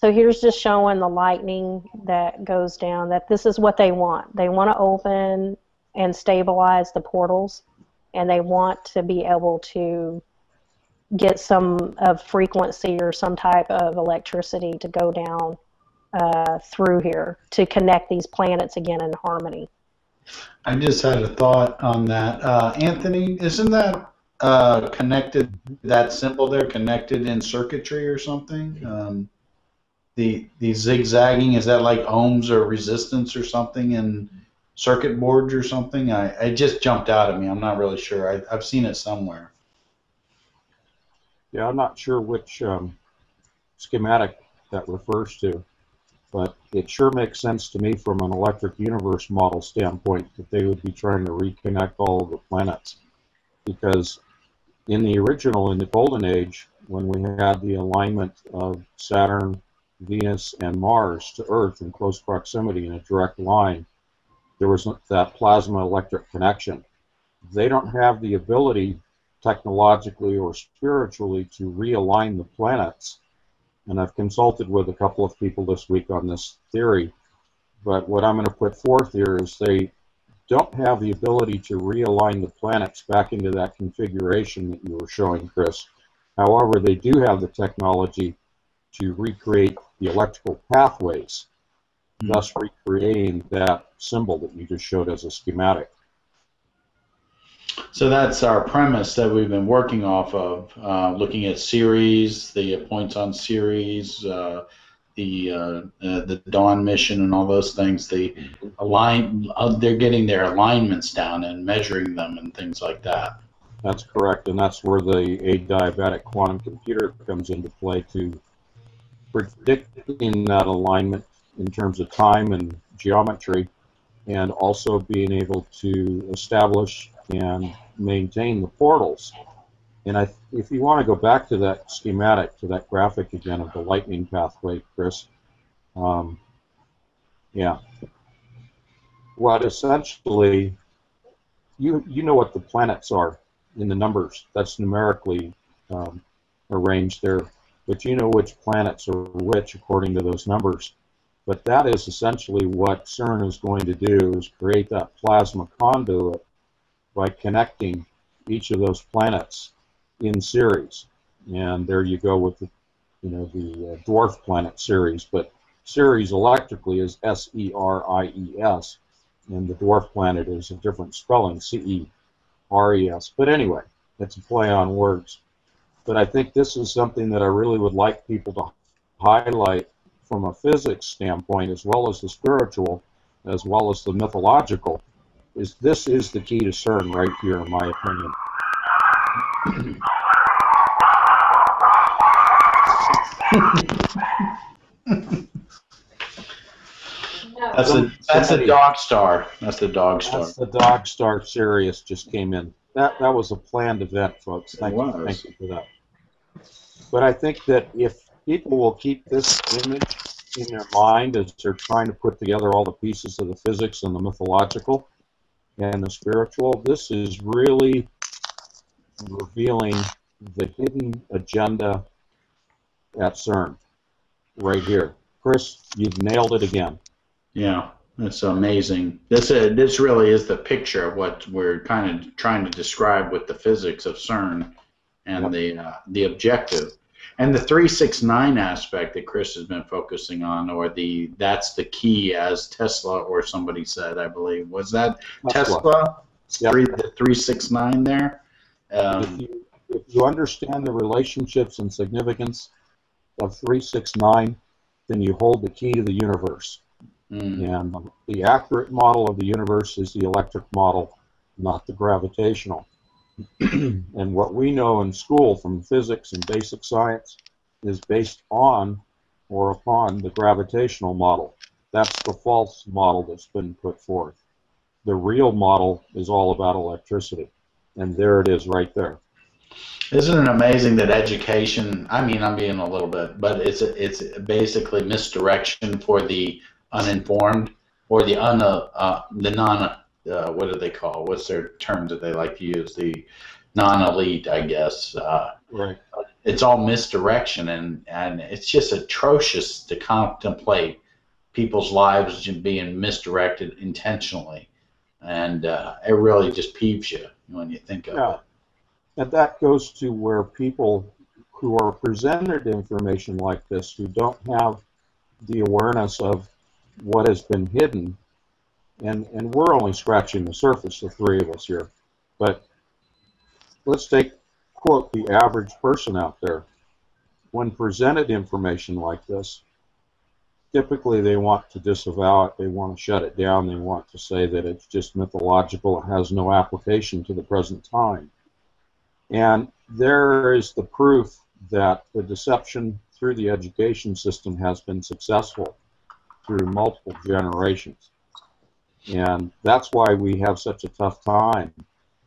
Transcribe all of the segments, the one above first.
So here's just showing the lightning that goes down, that this is what they want. They want to open and stabilize the portals, and they want to be able to get some of frequency or some type of electricity to go down through here to connect these planets again in harmony. I just had a thought on that. Anthony, isn't that connected, that symbol there, connected in circuitry or something? The zigzagging, is that like ohms or resistance or something in circuit boards or something? It just jumped out at me. I'm not really sure. I've seen it somewhere. Yeah, I'm not sure which schematic that refers to, but it sure makes sense to me from an electric universe model standpoint that they would be trying to reconnect all of the planets. Because in the original, in the Golden Age, when we had the alignment of Saturn, Venus, and Mars to Earth in close proximity in a direct line, there was that plasma electric connection. They don't have the ability technologically or spiritually to realign the planets. And I've consulted with a couple of people this week on this theory, but what I'm going to put forth here is they don't have the ability to realign the planets back into that configuration that you were showing, Chris. However, they do have the technology to recreate the electrical pathways, thus recreating that symbol that you just showed as a schematic. So that's our premise that we've been working off of, looking at Ceres, the points on Ceres, the Dawn mission, and all those things. They they're getting their alignments down and measuring them and things like that. That's correct, and that's where the adiabatic quantum computer comes into play to predicting that alignment in terms of time and geometry, and also being able to establish and maintain the portals. And if you want to go back to that schematic, to that graphic again of the lightning pathway, Chris, yeah. What essentially, you know what the planets are in the numbers. That's numerically arranged there, but you know which planets are which according to those numbers. But that is essentially what CERN is going to do, is create that plasma conduit by connecting each of those planets in series. And there you go with the, the dwarf planet Ceres. But Ceres electrically is S-E-R-I-E-S, and the dwarf planet is a different spelling, C-E-R-E-S. But anyway, it's a play on words. But I think this is something that I really would like people to highlight from a physics standpoint, as well as the spiritual, as well as the mythological, is this is the key to CERN right here, in my opinion. That's the dog star. That's the dog star. That's the dog star. Sirius just came in. That was a planned event, folks. Thank you for that. But I think that if people will keep this image in their mind as they're trying to put together all the pieces of the physics and the mythological and the spiritual, this is really revealing the hidden agenda at CERN right here. Chris, you've nailed it again. Yeah, that's amazing. This really is the picture of what we're kind of trying to describe with the physics of CERN and the objective. And the 369 aspect that Chris has been focusing on, or that's the key, as Tesla or somebody said, I believe. Was that Tesla? Yep. The 369 there? If you understand the relationships and significance of 369, then you hold the key to the universe. And the accurate model of the universe is the electric model, not the gravitational. And what we know in school from physics and basic science is based on or upon the gravitational model. That's the false model that's been put forth. The real model is all about electricity. And there it is right there. Isn't it amazing that education, I mean, I'm being a little bit, but it's basically misdirection for the uninformed, or the non, what do they call, what's their term that they like to use, the non-elite, I guess. Right. it's all misdirection, and it's just atrocious to contemplate people's lives being misdirected intentionally, and it really just peeves you when you think of it. And that goes to where people who are presented information like this, who don't have the awareness of what has been hidden, and we're only scratching the surface, the three of us here, but let's take, quote, the average person out there. When presented information like this, typically they want to disavow it, they want to shut it down, they want to say that it's just mythological, it has no application to the present time. And there is the proof that the deception through the education system has been successful through multiple generations. And that's why we have such a tough time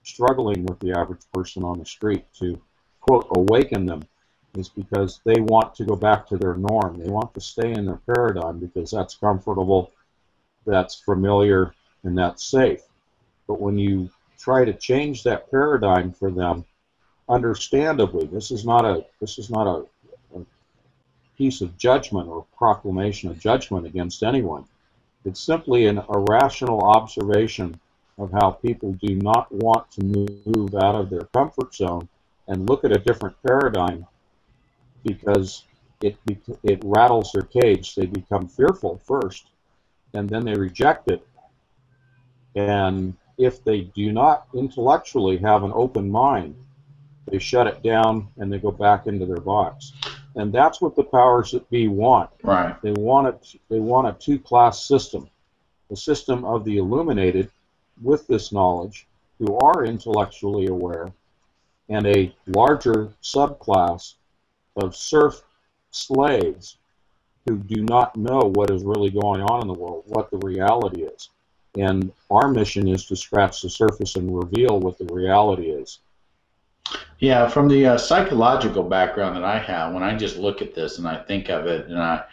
struggling with the average person on the street to, quote, awaken them, is because they want to go back to their norm. They want to stay in their paradigm because that's comfortable, that's familiar, and that's safe. But when you try to change that paradigm for them, understandably, this is not a piece of judgment or proclamation of judgment against anyone. It's simply a rational observation of how people do not want to move out of their comfort zone and look at a different paradigm because it rattles their cage. They become fearful first, and then they reject it. And if they do not intellectually have an open mind, they shut it down and they go back into their box. And that's what the powers that be want. Right. They want a two-class system, a system of the illuminated with this knowledge who are intellectually aware, and a larger subclass of serf slaves who do not know what is really going on in the world, what the reality is. And our mission is to scratch the surface and reveal what the reality is. Yeah, from the psychological background that I have, when I just look at this and I think of it, and I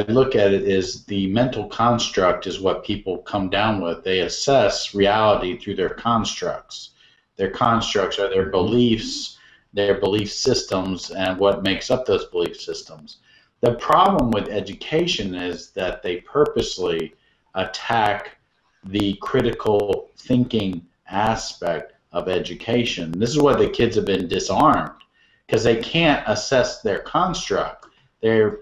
look at it as the mental construct is what people come down with. They assess reality through their constructs. Their constructs are their beliefs, their belief systems, and what makes up those belief systems. The problem with education is that they purposely attack the critical thinking aspect of education. This is why the kids have been disarmed, because they can't assess their construct. They're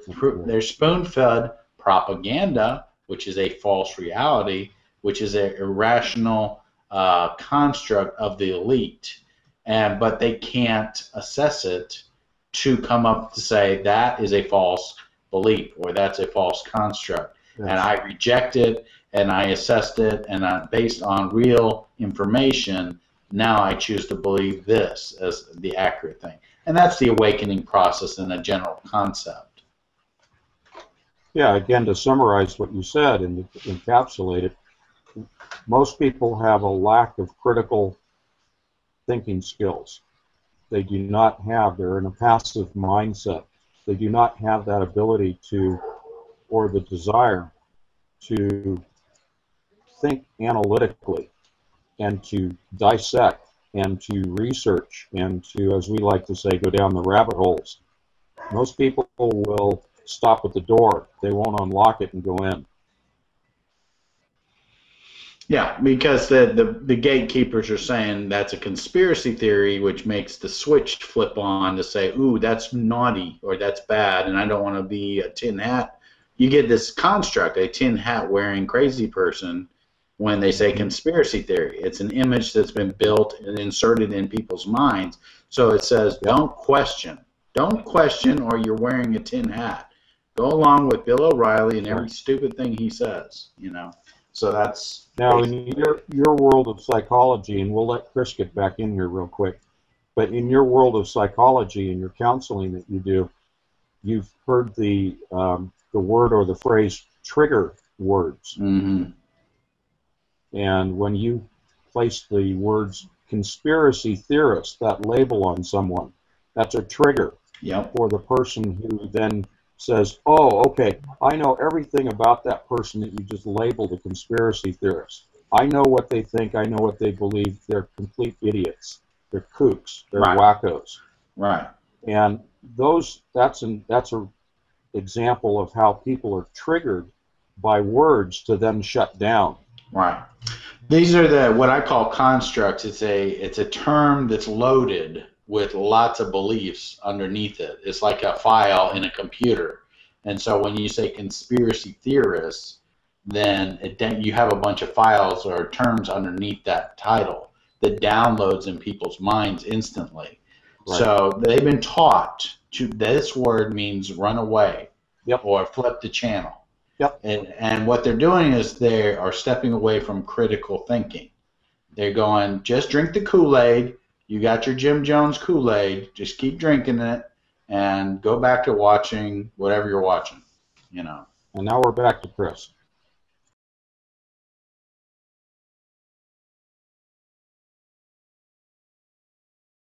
spoon-fed propaganda, which is a false reality, which is an irrational construct of the elite, but they can't assess it to come up to say that is a false belief or that's a false construct. Yes. And I reject it, and I assessed it, and based on real information, now I choose to believe this as the accurate thing. And that's the awakening process in a general concept. Yeah, again, to summarize what you said and to encapsulate it, most people have a lack of critical thinking skills. They do not have, they're in a passive mindset. They do not have that ability to, or the desire to think analytically and to dissect and to research and to, as we like to say, go down the rabbit holes. Most people will stop at the door. They won't unlock it and go in. Yeah, because the gatekeepers are saying that's a conspiracy theory, which makes the switch flip on to say, ooh, that's naughty or that's bad, and I don't want to be a tin hat. You get this construct, a tin hat wearing crazy person, when they say conspiracy theory. It's an image that's been built and inserted in people's minds. So it says, don't question. Don't question, or you're wearing a tin hat. Go along with Bill O'Reilly and every stupid thing he says, you know. So that's... Now, in your world of psychology, and we'll let Chris get back in here real quick, but in your world of psychology and your counseling that you do, you've heard the word or the phrase trigger words. Mm-hmm. And when you place the words conspiracy theorist, that label on someone, that's a trigger. Yep. For the person who then says, oh, okay, I know everything about that person that you just labeled a conspiracy theorist. I know what they think, I know what they believe. They're complete idiots. They're kooks. They're wackos. Right. And that's a example of how people are triggered by words to then shut down. Right. These are the what I call constructs. It's a term that's loaded with lots of beliefs underneath it. It's like a file in a computer. And so when you say conspiracy theorists, then you have a bunch of files or terms underneath that title that downloads in people's minds instantly. Right. So they've been taught to this word means run away. Yep. Or flip the channel. Yep. And what they're doing is they are stepping away from critical thinking. They're going, just drink the Kool-Aid. You got your Jim Jones Kool-Aid. Just keep drinking it and go back to watching whatever you're watching, you know. And now we're back to Chris.